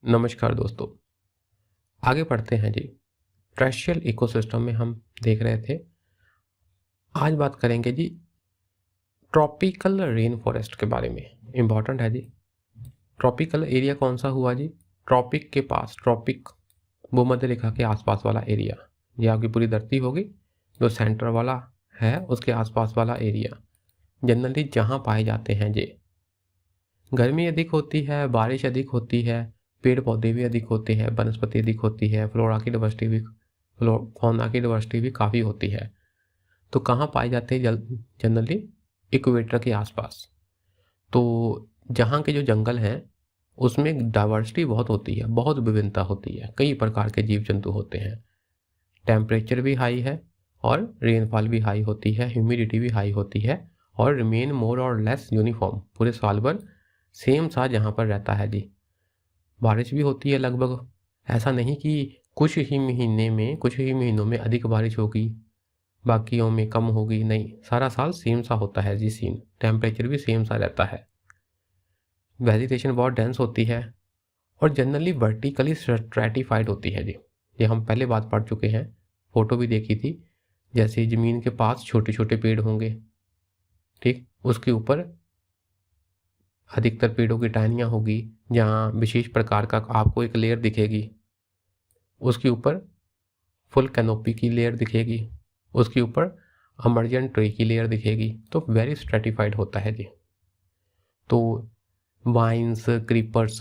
नमस्कार दोस्तों, आगे बढ़ते हैं जी। टेरेस्ट्रियल इकोसिस्टम में हम देख रहे थे। आज बात करेंगे जी ट्रॉपिकल रेन फॉरेस्ट के बारे में। इम्पॉर्टेंट है जी। ट्रॉपिकल एरिया कौन सा हुआ जी? ट्रॉपिक के पास, ट्रॉपिक भूमध्य रेखा के आसपास वाला एरिया। ये आपकी पूरी धरती होगी, जो सेंटर वाला है उसके आसपास वाला एरिया जनरली जहाँ पाए जाते हैं जी। गर्मी अधिक होती है, बारिश अधिक होती है, पेड़ पौधे भी अधिक होते हैं, वनस्पति अधिक होती है, फौना की डाइवर्सिटी भी काफ़ी होती है। तो कहाँ पाए जाते हैं जनरली? इक्वेटर के आसपास। तो जहाँ के जो जंगल हैं उसमें डाइवर्सिटी बहुत होती है, बहुत विभिन्नता होती है, कई प्रकार के जीव जंतु होते हैं। टेम्परेचर भी हाई है और रेनफॉल भी हाई होती है, ह्यूमिडिटी भी हाई होती है और रिमेन मोर और लेस यूनिफॉर्म, पूरे साल भर सेम सा जहाँ पर रहता है जी। बारिश भी होती है लगभग, ऐसा नहीं कि कुछ ही महीनों में अधिक बारिश होगी, बाकियों में कम होगी, नहीं, सारा साल सेम सा होता है जी सीन। टेम्परेचर भी सेम सा रहता है। वेजिटेशन बहुत डेंस होती है और जनरली वर्टिकली स्ट्रैटिफाइड होती है जी। ये हम पहले बात पढ़ चुके हैं, फोटो भी देखी थी। जैसे ज़मीन के पास छोटे छोटे पेड़ होंगे, ठीक, उसके ऊपर अधिकतर पेड़ों की टहनियाँ होगी, जहाँ विशेष प्रकार का आपको एक लेयर दिखेगी, उसके ऊपर फुल कैनोपी की लेयर दिखेगी, उसके ऊपर अमर्जेंट ट्री की लेयर दिखेगी। तो वेरी स्ट्रेटिफाइड होता है जी। तो वाइन्स, क्रीपर्स,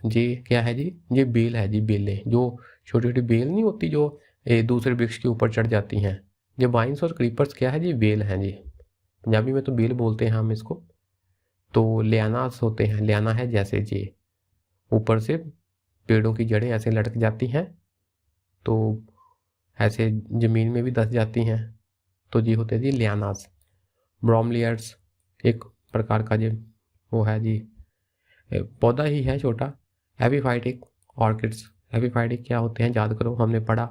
जी क्या है जी? ये बेल है जी, बेलें, जो छोटी छोटी बेल नहीं होती जो दूसरे वृक्ष के ऊपर चढ़ जाती हैं। ये वाइन्स और क्रीपर्स क्या है जी? बेल हैं जी। पंजाबी में तो बेल बोलते हैं हम इसको। तो लियानास होते हैं, लियाना है जैसे जी, ऊपर से पेड़ों की जड़ें ऐसे लटक जाती हैं, तो ऐसे ज़मीन में भी धस जाती हैं, तो जी होते हैं जी लियानास। ब्रोमलियर्स एक प्रकार का जी वो है जी, पौधा ही है छोटा। एपिफाइटिक ऑर्किड्स, एपिफाइटिक क्या होते हैं याद करो, हमने पढ़ा,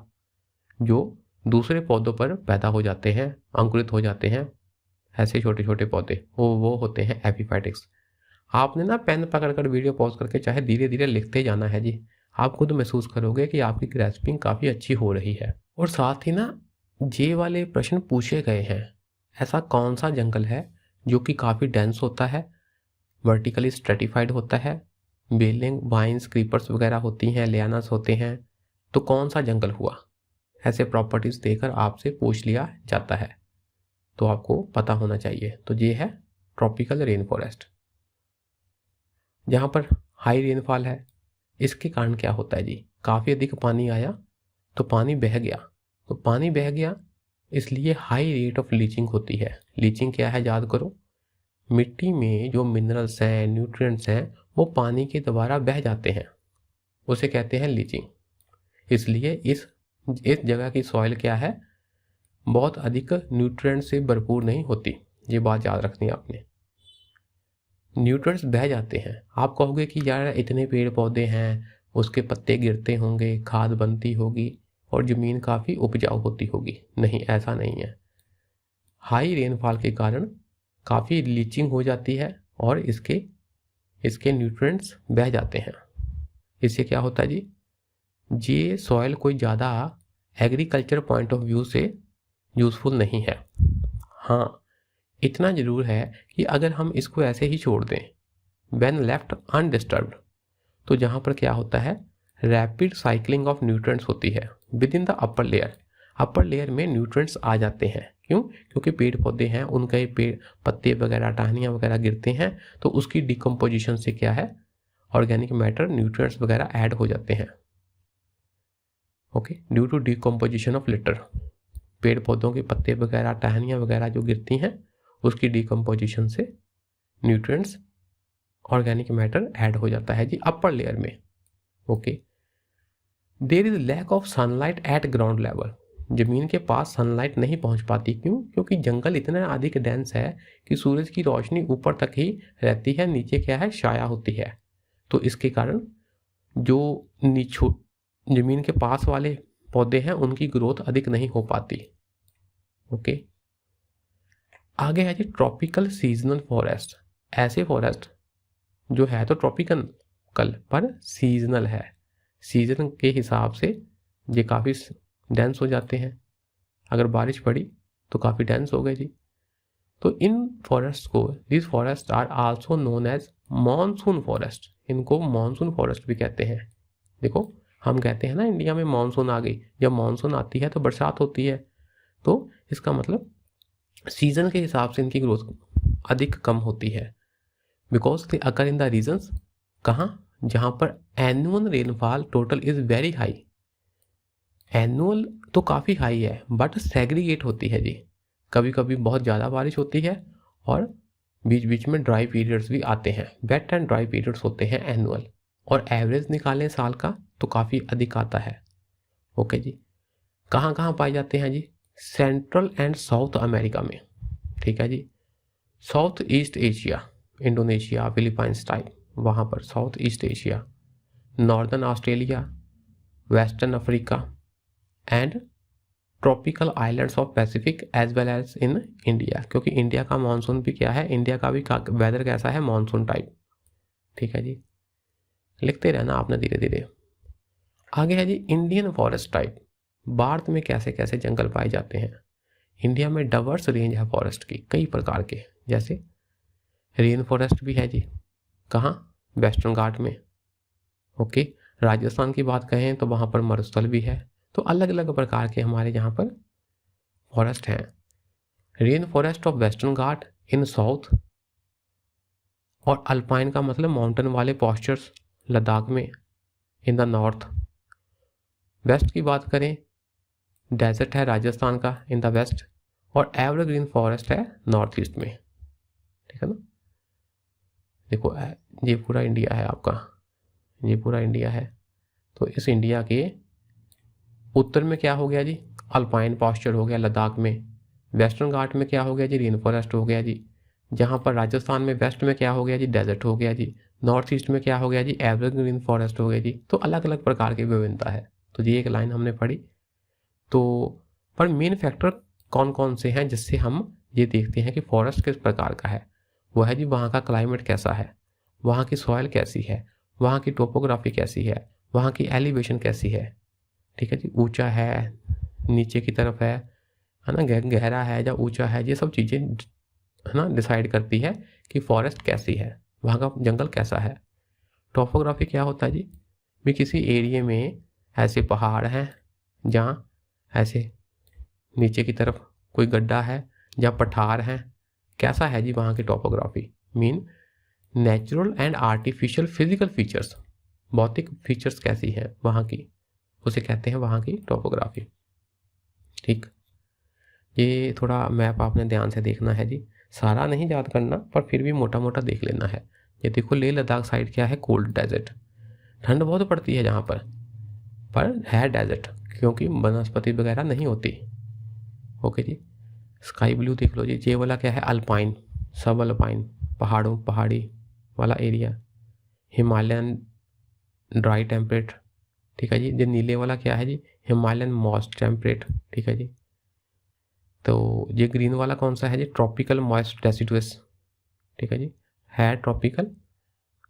जो दूसरे पौधों पर पैदा हो जाते हैं, अंकुरित हो जाते हैं, ऐसे छोटे छोटे पौधे, वो होते हैं एपिफाइटिक्स। आपने ना पेन पकड़कर वीडियो पॉज करके चाहे धीरे धीरे लिखते जाना है जी। आप खुद महसूस करोगे कि आपकी ग्रैस्पिंग काफ़ी अच्छी हो रही है। और साथ ही ना ये वाले प्रश्न पूछे गए हैं, ऐसा कौन सा जंगल है जो कि काफ़ी डेंस होता है, वर्टिकली स्ट्रेटिफाइड होता है, बेलिंग, वाइन्स, क्रीपर्स वगैरह होती हैं, लियानास होते हैं, तो कौन सा जंगल हुआ? ऐसे प्रॉपर्टीज़ देकर आपसे पूछ लिया जाता है, तो आपको पता होना चाहिए। तो ये है ट्रॉपिकल रेन फॉरेस्ट। जहाँ पर हाई रेनफॉल है, इसके कारण क्या होता है जी? काफ़ी अधिक पानी आया तो पानी बह गया, तो पानी बह गया इसलिए हाई रेट ऑफ लीचिंग होती है। लीचिंग क्या है याद करो? मिट्टी में जो मिनरल्स हैं, न्यूट्रिएंट्स हैं, वो पानी के द्वारा बह जाते हैं, उसे कहते हैं लीचिंग। इसलिए इस जगह की सॉइल क्या है? बहुत अधिक न्यूट्रिएंट से भरपूर नहीं होती। ये बात याद रखनी है आपने। न्यूट्रिएंट्स बह जाते हैं। आप कहोगे कि यार इतने पेड़ पौधे हैं, उसके पत्ते गिरते होंगे, खाद बनती होगी और ज़मीन काफ़ी उपजाऊ होती होगी। नहीं, ऐसा नहीं है। हाई रेनफॉल के कारण काफ़ी लीचिंग हो जाती है और इसके न्यूट्रिएंट्स बह जाते हैं। इससे क्या होता है जी? ये सॉइल कोई ज़्यादा एग्रीकल्चर पॉइंट ऑफ व्यू से यूज़फुल नहीं है। हाँ, इतना ज़रूर है कि अगर हम इसको ऐसे ही छोड़ दें, व्हेन लेफ्ट अनडिस्टर्ब्ड, तो जहाँ पर क्या होता है, रैपिड साइक्लिंग ऑफ न्यूट्रिएंट्स होती है with in the upper layer. Upper layer में न्यूट्रिएंट्स आ जाते हैं। क्यों? क्योंकि पेड़ पौधे हैं, उनके पेड़ पत्ते वगैरह, टहनियाँ वगैरह गिरते हैं, तो उसकी डिकम्पोजिशन से क्या है, ऑर्गेनिक मैटर, न्यूट्रिएंट्स वगैरह ऐड हो जाते हैं। Okay, due to decomposition of litter, पेड़ पौधों के पत्ते वगैरह, टहनियाँ वगैरह जो गिरती हैं, उसकी डिकम्पोजिशन से न्यूट्रिएंट्स, ऑर्गेनिक मैटर ऐड हो जाता है जी अपर लेयर में। Okay, there is lack of sunlight at ground level, जमीन के पास सनलाइट नहीं पहुंच पाती। क्यों? क्योंकि जंगल इतना अधिक डेंस है कि सूरज की रोशनी ऊपर तक ही रहती है, नीचे क्या है, छाया होती है। तो इसके कारण जो जमीन के पास वाले पौधे हैं उनकी ग्रोथ अधिक नहीं हो पाती। ओके, आगे है जी ट्रॉपिकल सीजनल फॉरेस्ट। ऐसे फॉरेस्ट जो है तो ट्रॉपिकल, ट्रॉपिकल पर सीजनल है। सीजन के हिसाब से ये काफ़ी डेंस हो जाते हैं। अगर बारिश पड़ी तो काफ़ी डेंस हो गए जी। तो इन फॉरेस्ट को, this forest are also known as monsoon forest, इनको मॉनसून फॉरेस्ट भी कहते हैं। देखो हम कहते हैं ना इंडिया में मॉनसून आ गई, जब मॉनसून आती है तो बरसात होती है, तो इसका मतलब सीजन के हिसाब से इनकी ग्रोथ अधिक कम होती है। Because they occur in the regions, कहाँ, जहाँ पर annual rainfall total is very high. Annual तो काफ़ी हाई है बट सेग्रीगेट होती है जी। कभी कभी बहुत ज़्यादा बारिश होती है और बीच बीच में ड्राई पीरियड्स भी आते हैं। वेट एंड ड्राई पीरियड्स होते हैं एनुअल, और एवरेज निकालें साल का तो काफ़ी अधिक आता है। ओके जी। कहाँ कहाँ पाए जाते हैं ji? Central and south America में, ठीक है ji. South east Asia, Indonesia, Philippines type, वहाँ पर south east Asia, northern Australia, western Africa and tropical islands of Pacific as well as in India. क्योंकि इंडिया का मानसून भी क्या है, इंडिया का भी वेदर कैसा है, मानसून टाइप, ठीक है जी। लिखते रहना आपने धीरे धीरे। आगे है जी इंडियन फॉरेस्ट टाइप। भारत में कैसे कैसे जंगल पाए जाते हैं। इंडिया में डाइवर्स रेंज है फॉरेस्ट की, कई प्रकार के, जैसे रेन फॉरेस्ट भी है जी। कहाँ? वेस्टर्न घाट में। ओके। राजस्थान की बात कहें तो वहाँ पर मरुस्थल भी है। तो अलग अलग प्रकार के हमारे यहाँ पर फॉरेस्ट हैं। Rain forest of western Ghat in south, और अल्पाइन का मतलब माउंटेन वाले पॉस्चर्स लद्दाख में इन द नॉर्थ। वेस्ट की बात करें, डेजर्ट है राजस्थान का इन द वेस्ट, और एवरग्रीन फॉरेस्ट है नॉर्थ ईस्ट में, ठीक है ना। देखो ये पूरा इंडिया है आपका, ये पूरा इंडिया है। तो इस इंडिया के उत्तर में क्या हो गया जी, अल्पाइन पॉस्चर हो गया लद्दाख में। वेस्टर्न घाट में क्या हो गया जी, रेन फॉरेस्ट हो गया जी। जहाँ पर राजस्थान में वेस्ट में क्या हो गया जी, डेजर्ट हो गया जी। नॉर्थ ईस्ट में क्या हो गया जी, एवरग्रीन फॉरेस्ट हो गया जी। तो अलग अलग प्रकार की विभिन्नता है। तो ये एक लाइन हमने पढ़ी। तो पर मेन फैक्टर कौन कौन से हैं जिससे हम ये देखते हैं कि फॉरेस्ट किस प्रकार का है? वो है जी वहाँ का क्लाइमेट कैसा है, वहाँ की सॉइल कैसी है, वहाँ की टोपोग्राफी कैसी है, वहाँ की एलिवेशन कैसी है, ठीक है जी। ऊंचा है, नीचे की तरफ है ना, गहरा है या ऊंचा है, ये सब चीज़ें है ना डिसाइड करती है कि फॉरेस्ट कैसी है, वहाँ का जंगल कैसा है। टोपोग्राफी क्या होता है जी, भी किसी एरिया में ऐसे पहाड़ हैं जहाँ ऐसे नीचे की तरफ कोई गड्ढा है या पठार है, कैसा है जी वहाँ की topography. Mean natural and artificial physical features, भौतिक फीचर्स कैसी है वहाँ की, उसे कहते हैं वहाँ की टोपोग्राफी। ठीक, ये थोड़ा मैप आपने ध्यान से देखना है जी, सारा नहीं याद करना पर फिर भी मोटा मोटा देख लेना है। ये देखो लेह लद्दाख साइड क्या है, कोल्ड डेजर्ट, ठंड बहुत पड़ती है जहाँ पर है डेजर्ट, क्योंकि वनस्पति वगैरह नहीं होती। ओके जी। स्काई ब्लू देख लो जी, ये वाला क्या है, अल्पाइन, सब अल्पाइन, पहाड़ी वाला एरिया। हिमालयन ड्राई टेम्परेट, ठीक है जी। ये नीले वाला क्या है जी, हिमालयन मॉइस्ट टेम्परेट, ठीक है जी। तो ये ग्रीन वाला कौन सा है जी, ट्रॉपिकल मॉइस्ट डेसिडुअस, ठीक है जी। है ट्रॉपिकल,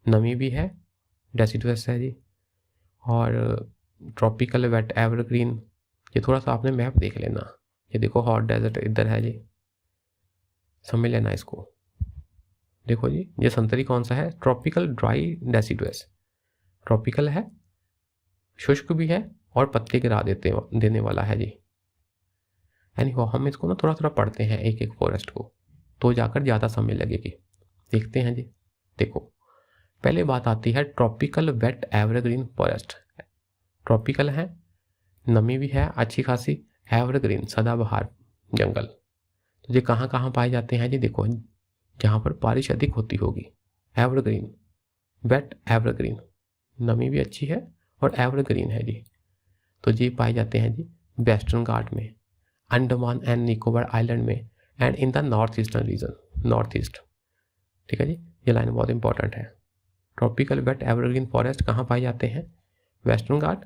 नमी भी है, डेसिडुअस है जी। और ट्रॉपिकल वेट एवरग्रीन, ये थोड़ा सा आपने मैप देख लेना। ये देखो हॉट डेजर्ट इधर है जी, समझ लेना इसको। देखो जी ये संतरी कौन सा है, ट्रॉपिकल ड्राई डेसिडुअस, ट्रॉपिकल है, शुष्क भी है और पत्ते गिरा देने वाला है जी। यानी हम इसको ना थोड़ा थोड़ा पढ़ते हैं एक एक फॉरेस्ट को, तो जाकर ज़्यादा समय लगेगी। देखते हैं जी। देखो पहले बात आती है tropical wet evergreen forest. Tropical है, नमी भी है अच्छी खासी, एवरग्रीन सदाबहार जंगल। तो ये कहाँ कहाँ पाए जाते हैं जी, देखो जहाँ पर बारिश अधिक होती होगी, एवरग्रीन, वेट एवरग्रीन, नमी भी अच्छी है और एवरग्रीन है जी। तो ये पाए जाते हैं जी वेस्टर्न घाट में, अंडमान एंड निकोबार आइलैंड में, and in the north eastern region, north east, ठीक है जी। ये लाइन बहुत इंपॉर्टेंट है। ट्रॉपिकल वेट एवरग्रीन फॉरेस्ट कहाँ पाए जाते हैं, वेस्टर्न घाट,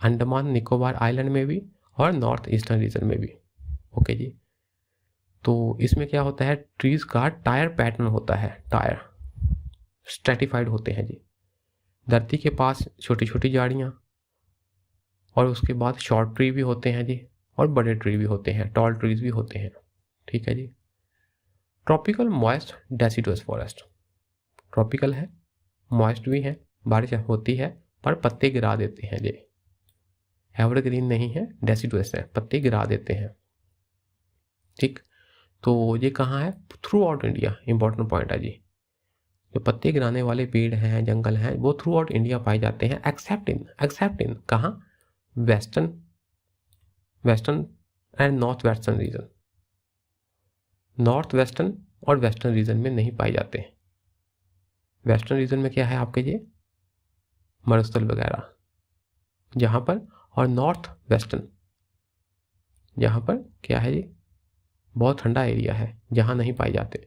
अंडमान निकोबार आइलैंड में भी और नॉर्थ ईस्टर्न रीजन में भी। ओके जी। तो इसमें क्या होता है, ट्रीज का टायर पैटर्न होता है, टायर स्ट्रेटिफाइड होते हैं जी। धरती के पास छोटी छोटी झाड़ियाँ, और उसके बाद शॉर्ट ट्री भी होते हैं जी, और बड़े ट्री भी होते हैं, टॉल ट्रीज भी होते हैं। ठीक है जी। Tropical moist deciduous forest, tropical है, मॉइस्ट भी है, बारिश होती है पर पत्ते गिरा देते हैं जी। एवरग्रीन नहीं है, डेसिडुअस है, पत्ते गिरा देते हैं। ठीक, तो ये कहाँ है? Through out India, important point है जी। जो पत्ते गिराने वाले पेड़ हैं, जंगल हैं, वो थ्रू आउट इंडिया पाए जाते हैं, एक्सेप्ट इन कहाँ? Western and north western region. North western और वेस्टर्न रीजन में नहीं पाए जाते। वेस्टर्न रीजन में क्या है आपके ये मरुस्थल वगैरह जहाँ पर, और नॉर्थ वेस्टर्न जहाँ पर क्या है ये बहुत ठंडा एरिया है, जहाँ नहीं पाए जाते।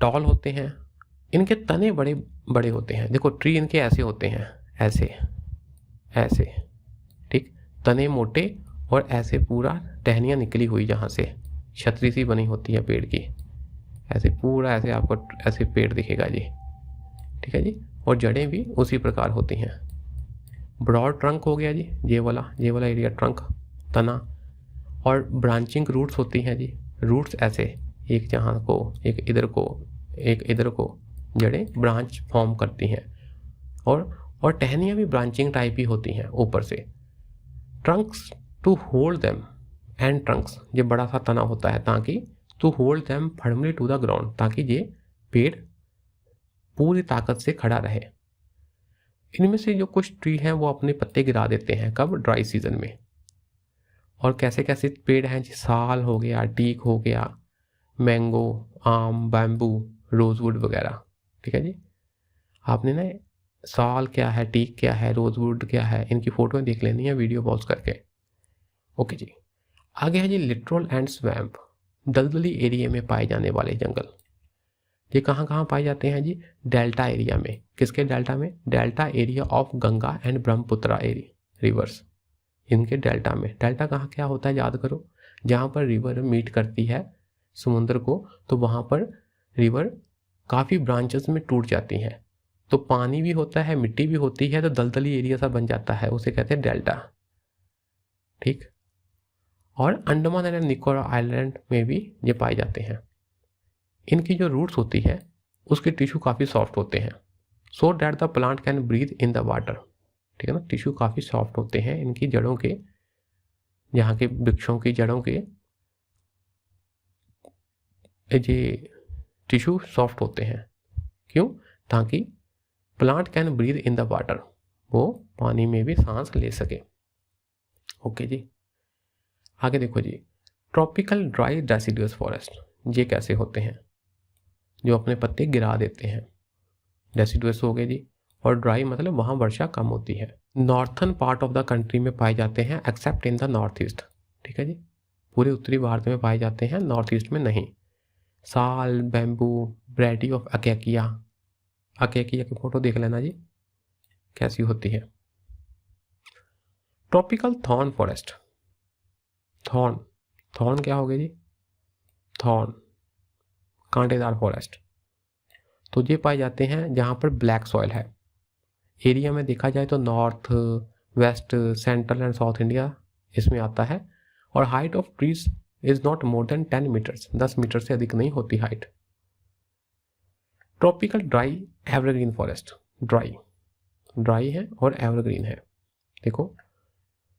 टॉल होते हैं, इनके तने बड़े बड़े होते हैं। देखो ट्री इनके ऐसे होते हैं, ऐसे ऐसे, ठीक, तने मोटे और ऐसे पूरा टहनियाँ निकली हुई, जहाँ से छतरी सी बनी होती है पेड़ की, ऐसे पूरा ऐसे आपको ऐसे पेड़ दिखेगा जी। ठीक है जी। और जड़ें भी उसी प्रकार होती हैं। ब्रॉड ट्रंक हो गया जी, ये वाला एरिया ट्रंक, तना, और ब्रांचिंग रूट्स होती हैं जी। रूट्स ऐसे एक जहाँ को, एक इधर को जड़ें ब्रांच फॉर्म करती हैं, और टहनियाँ भी ब्रांचिंग टाइप ही होती हैं ऊपर से। Trunks to hold them, and trunks, ये बड़ा सा तना होता है ताकि to hold them firmly to the ground, ताकि ये पेड़ पूरी ताकत से खड़ा रहे। इनमें से जो कुछ ट्री हैं वो अपने पत्ते गिरा देते हैं, कब? ड्राई सीजन में। और कैसे कैसे पेड़ हैं जी? साल हो गया, टीक हो गया, मैंगो, आम, बैम्बू, रोजवुड वगैरह। ठीक है जी। आपने ना साल क्या है, टीक क्या है, रोजवुड क्या है, इनकी फोटो देख लेनी है वीडियो पॉज करके। ओके जी। आगे है जी लिटरल एंड स्वैम्प, दलदली एरिया में पाए जाने वाले जंगल। ये कहाँ कहाँ पाए जाते हैं जी? डेल्टा एरिया में। किसके डेल्टा में? Delta area of Ganga and Brahmaputra reverse, इनके डेल्टा में। डेल्टा कहाँ क्या होता है याद करो? जहाँ पर रिवर मीट करती है समुद्र को, तो वहाँ पर रिवर काफ़ी ब्रांचेस में टूट जाती हैं, तो पानी भी होता है, मिट्टी भी होती है, तो दलदली एरिया सा बन जाता है, उसे कहते हैं डेल्टा। ठीक। और अंडमान एंड निकोबार आइलैंड में भी ये पाए जाते हैं। इनकी जो रूट्स होती है उसके टिश्यू काफ़ी सॉफ्ट होते हैं, so that the plant can breathe in the water. ठीक है ना, टिश्यू काफ़ी सॉफ्ट होते हैं इनकी जड़ों के, यहाँ के वृक्षों की जड़ों के ये टिश्यू सॉफ्ट होते हैं। क्यों? ताकि plant can breathe in the water, वो पानी में भी सांस ले सके। ओके जी। आगे देखो जी, ट्रॉपिकल ड्राई डेसिडुअस फॉरेस्ट, ये कैसे होते हैं? जो अपने पत्ते गिरा देते हैं, डेसिडुअस हो गए जी। और ड्राई मतलब वहाँ वर्षा कम होती है। Northern part of the country में पाए जाते हैं, accept in the north east. ठीक है जी। पूरे उत्तरी भारत में पाए जाते हैं, नॉर्थ ईस्ट में नहीं। साल, बैम्बू, वैरायटी ऑफ अकेकिया, अकेकिया की फोटो देख लेना जी कैसी होती है। ट्रॉपिकल थॉर्न फॉरेस्ट, थॉर्न क्या हो गया जी? थॉर्न, कांटेदार फॉरेस्ट। तो ये पाए जाते हैं जहाँ पर ब्लैक सॉइल है। एरिया में देखा जाए तो north, west, central and south India इसमें आता है। और height of trees is not more than 10 metres, 10 metre से अधिक नहीं होती हाइट। Tropical dry evergreen forest, dry है और एवरग्रीन है। देखो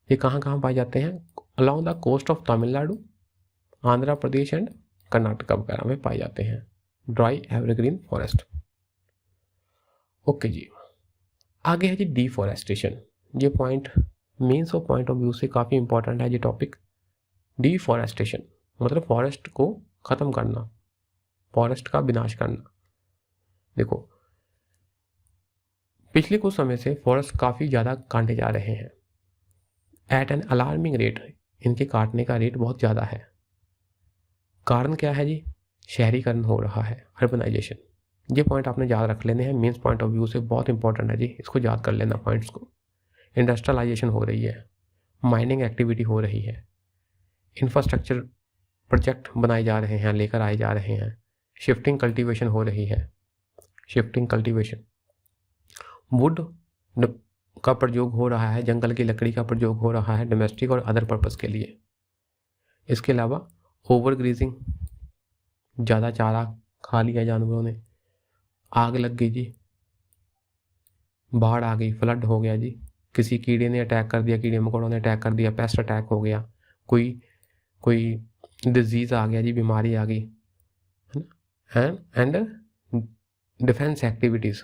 ये कहाँ कहाँ पाए जाते हैं? Along the coast of Tamil Nadu, Andhra Pradesh and Karnataka वगैरह में पाए जाते हैं ड्राई एवरग्रीन फॉरेस्ट। ओके जी। आगे है जी डिफॉरेस्टेशन। ये point means of point of view से काफ़ी इंपॉर्टेंट है ये टॉपिक। डिफॉरेस्टेशन मतलब फॉरेस्ट को ख़त्म करना, फॉरेस्ट का विनाश करना। देखो पिछले कुछ समय से फॉरेस्ट काफ़ी ज़्यादा काटे जा रहे हैं, एट एन अलार्मिंग रेट। इनके काटने का रेट बहुत ज़्यादा है। कारण क्या है जी? शहरीकरण हो रहा है, अर्बनाइजेशन। ये पॉइंट आपने याद रख लेने हैं, मीन्स पॉइंट ऑफ व्यू से बहुत इंपॉर्टेंट है जी, इसको याद कर लेना पॉइंट्स को। इंडस्ट्रियलाइजेशन हो रही है, माइनिंग एक्टिविटी हो रही है, इंफ्रास्ट्रक्चर प्रोजेक्ट बनाए जा रहे हैं, लेकर आए जा रहे हैं, शिफ्टिंग कल्टीवेशन हो रही है, शिफ्टिंग कल्टीवेशन। वुड का प्रयोग हो रहा है, जंगल की लकड़ी का प्रयोग हो रहा है डोमेस्टिक और अदर पर्पस के लिए। इसके अलावा ओवर ग्रीजिंग, ज़्यादा चारा खा लिया जानवरों ने, आग लग गई जी, बाढ़ आ गई, फ्लड हो गया जी, किसी कीड़े ने अटैक कर दिया, कीड़े मकोड़ों ने अटैक कर दिया, पेस्ट अटैक हो गया, कोई डिजीज़ आ गया जी, बीमारी आ गई, है ना। एंड डिफेंस एक्टिविटीज़,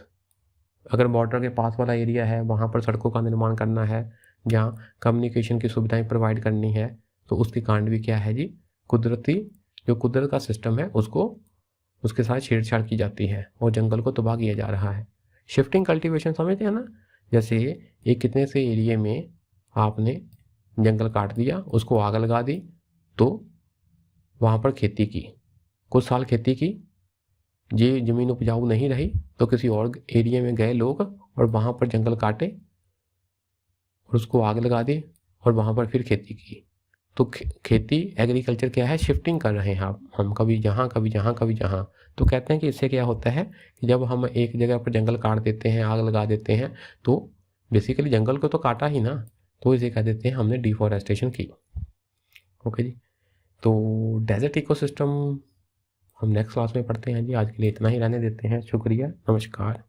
अगर बॉर्डर के पास वाला एरिया है वहाँ पर सड़कों का निर्माण करना है, जहाँ कम्युनिकेशन की सुविधाएं प्रोवाइड करनी है, तो उसके कांड भी क्या है जी, जो कुदरत का सिस्टम है उसके साथ छेड़छाड़ की जाती है और जंगल को तबाह किया जा रहा है। शिफ्टिंग कल्टीवेशन समझते हैं ना, जैसे एक कितने से एरिया में आपने जंगल काट दिया, उसको आग लगा दी, तो वहाँ पर खेती की, कुछ साल खेती की, ये ज़मीन उपजाऊ नहीं रही तो किसी और एरिया में गए लोग और वहाँ पर जंगल काटे और उसको आग लगा दी और वहाँ पर फिर खेती की। तो खेती एग्रीकल्चर क्या है, शिफ्टिंग कर रहे हैं हम कभी यहाँ कभी यहाँ कभी यहाँ। तो कहते हैं कि इससे क्या होता है कि जब हम एक जगह पर जंगल काट देते हैं, आग लगा देते हैं, तो बेसिकली जंगल को तो काटा ही ना, तो इसे कह देते हैं हमने डिफॉरेस्टेशन की। ओके जी, तो डेजर्ट इकोसिस्टम हम नेक्स्ट क्लास में पढ़ते हैं जी। आज के लिए इतना ही रहने देते हैं। शुक्रिया, नमस्कार।